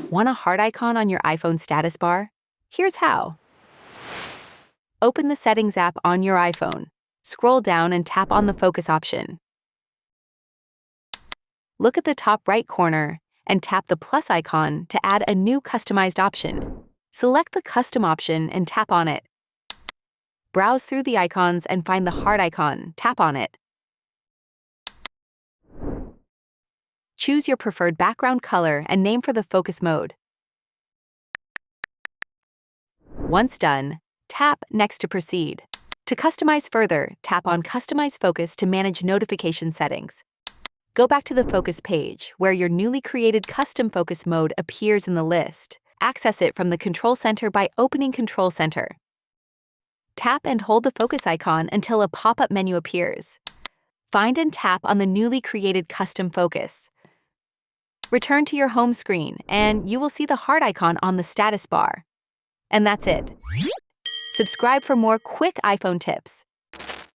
Want a heart icon on your iPhone status bar? Here's how. Open the Settings app on your iPhone. Scroll down and tap on the Focus option. Look at the top right corner and tap the plus icon to add a new customized option. Select the Custom option and tap on it. Browse through the icons and find the heart icon. Tap on it. Choose your preferred background color and name for the focus mode. Once done, tap Next to proceed. To customize further, tap on Customize Focus to manage notification settings. Go back to the Focus page, where your newly created custom focus mode appears in the list. Access it from the Control Center by opening Control Center. Tap and hold the focus icon until a pop-up menu appears. Find and tap on the newly created custom focus. Return to your home screen, and you will see the heart icon on the status bar. And that's it. Subscribe for more quick iPhone tips.